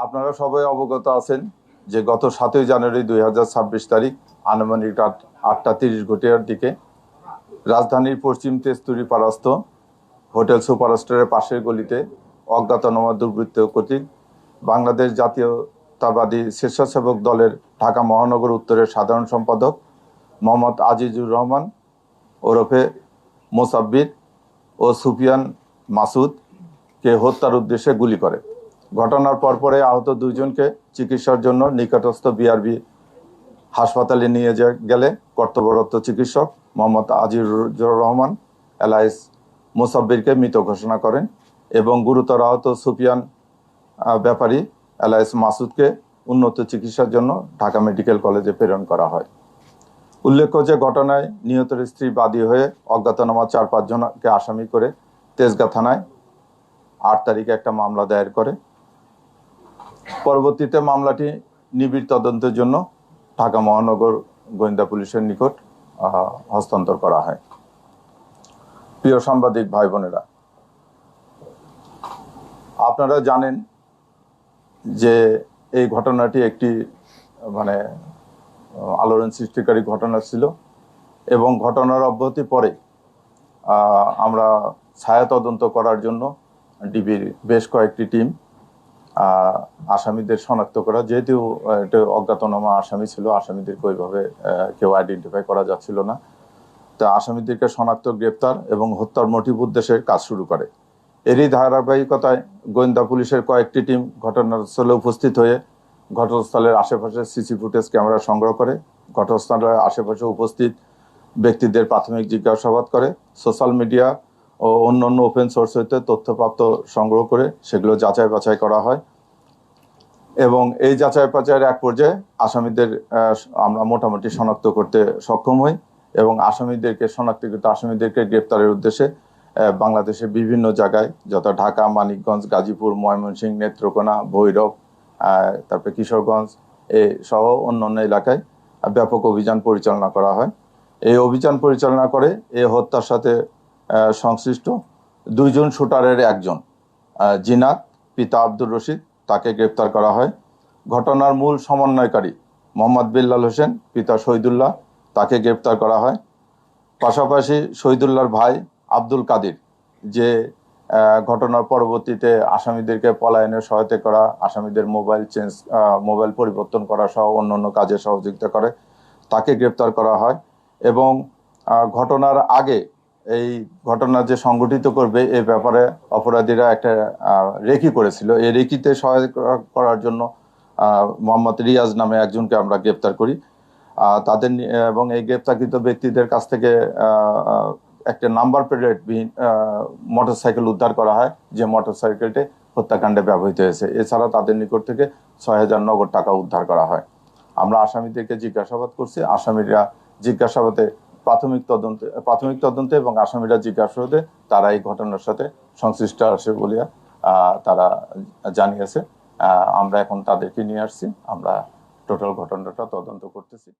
আপনারা সবাই অবগত আছেন যে গত 7ই জানুয়ারি 2026 তারিখ আনুমানিক রাত 8:30 দিকে রাজধানীর পশ্চিম তেজতুরি পাড়াস্থ হোটেল সুপারস্টারের পাশের গলিতে অজ্ঞাতনামা দুর্বৃত্ত কর্তৃক বাংলাদেশ জাতীয়তাবাদী স্বেচ্ছাসেবক দলের ঢাকা মহানগর উত্তরের সাধারণ সম্পাদক মোহাম্মদ আজিজুর রহমান ওরফে মোসাব্বির ও সুফিয়ান মাসুদকে হত্যার উদ্দেশ্যে গুলি করে। ঘটনার পরপরে আহত দুইজনকে চিকিৎসার জন্য নিকটস্থ বিআরবি হাসপাতালে নিয়ে গেলে কর্তব্যরত চিকিৎসক মোহাম্মদ আজিজুর রহমান এলাইস মোসাব্বিরকে মৃত ঘোষণা করেন এবং গুরুতর আহত সুফিয়ান ব্যাপারী এলাইস মাসুদকে উন্নত চিকিৎসার জন্য ঢাকা মেডিকেল কলেজে প্রেরণ করা হয়। উল্লেখ্য যে ঘটনায় নিহতের স্ত্রী বাদী হয়ে অজ্ঞাতনামা 4-5 জনকে আসামি করে তেজগাঁ থানায় 8 তারিখে একটা মামলা দায়ের করে। পরবর্তীতে মামলাটি নিবিড় তদন্তের জন্য ঢাকা মহানগর গোয়েন্দা পুলিশের নিকট হস্তান্তর করা হয়। প্রিয় সাংবাদিক ভাই বোনেরা, আপনারা জানেন যে এই ঘটনাটি একটি আলোড়ন সৃষ্টিকারী ঘটনা ছিল এবং ঘটনার অব্যাহতি পরে আমরা ছায়া তদন্ত করার জন্য ডিবির বেশ কয়েকটি টিম আসামিদের শনাক্ত করা, যেহেতু এটা অজ্ঞাতনামা আসামি ছিল, আসামিদেরকে ওইভাবে কেউ আইডেন্টিফাই করা যাচ্ছিল না, তা আসামিদেরকে শনাক্ত, গ্রেপ্তার এবং হত্যার মোটিভ উদ্দেশ্যে কাজ শুরু করে। এরই ধারাবাহিকতায় গোয়েন্দা পুলিশের কয়েকটি টিম ঘটনাস্থলে উপস্থিত হয়ে ঘটনাস্থলের আশেপাশে সিসি ফুটেজ ক্যামেরা সংগ্রহ করে, ঘটনাস্থলের আশেপাশে উপস্থিত ব্যক্তিদের প্রাথমিক জিজ্ঞাসাবাদ করে, সোশ্যাল মিডিয়া ও অন্যান্য ওপেন সোর্স হইতে তথ্যপ্রাপ্ত সংগ্রহ করে সেগুলো যাচাই বাছাই করা হয় এবং এই যাচাই বাছাইয়ের এক পর্যায়ে আসামিদের আমরা মোটামুটি শনাক্ত করতে সক্ষম হই এবং শনাক্তকৃত আসামিদেরকে গ্রেপ্তারের উদ্দেশ্যে বাংলাদেশের বিভিন্ন জায়গায়, যথা ঢাকা, মানিকগঞ্জ, গাজীপুর, ময়মনসিংহ, নেত্রকোনা, ভৈরব, তারপরে কিশোরগঞ্জ সহ অন্যান্য এলাকায় ব্যাপক অভিযান পরিচালনা করা হয়। এই অভিযান পরিচালনা করে এই হত্যার সাথে সংশ্লিষ্ট 2 জন শুটারের একজন জিনাত পিতা আব্দুর রশিদ, তাকে গ্রেপ্তার করা হয়। ঘটনার মূল সমন্বয়কারী মোহাম্মদ বিল্লাল হোসেন পিতা শহীদুল্লাহ, তাকে গ্রেপ্তার করা হয়। পাশাপাশি শহীদুল্লাহর ভাই আব্দুল কাদির, যে ঘটনার পরবর্তীতে আসামিদেরকে পলায়নে সহায়তা করা, আসামিদের মোবাইল পরিবর্তন করা সহ অন্যান্য কাজে সহযোগিতা করে, তাকে গ্রেপ্তার করা হয়। এবং ঘটনার আগে এই ঘটনা যে সংগঠিত করবে এ ব্যাপারে অপরাধীরা একটা রেকি করেছিল। এই রেকিতে সহায়তা করার জন্য মোহাম্মদ রিয়াজ নামে একজনকে আমরা গ্রেপ্তার করি। এবং এই গ্রেপ্তারকৃত ব্যক্তিদের কাছ থেকে একটা নাম্বার প্লেটবিহীন মোটরসাইকেল উদ্ধার করা হয়, যে মোটরসাইকেলটি হত্যাকাণ্ডে ব্যবহৃত হয়েছে। এছাড়া তাদের নিকট থেকে 6,000 নগদ টাকা উদ্ধার করা হয়। আমরা আসামিদেরকে জিজ্ঞাসাবাদ করছি। আসামিরা জিজ্ঞাসাবাদে প্রাথমিক তদন্তে এবং আসামিরা জিজ্ঞাসাবাদে তারা এই ঘটনার সাথে সংশ্লিষ্ট আছে বলিয়া তারা জানিয়েছে। আমরা এখন তাদেরকে নিয়ে আসছি, আমরা টোটাল ঘটনাটা তদন্ত করতেছি।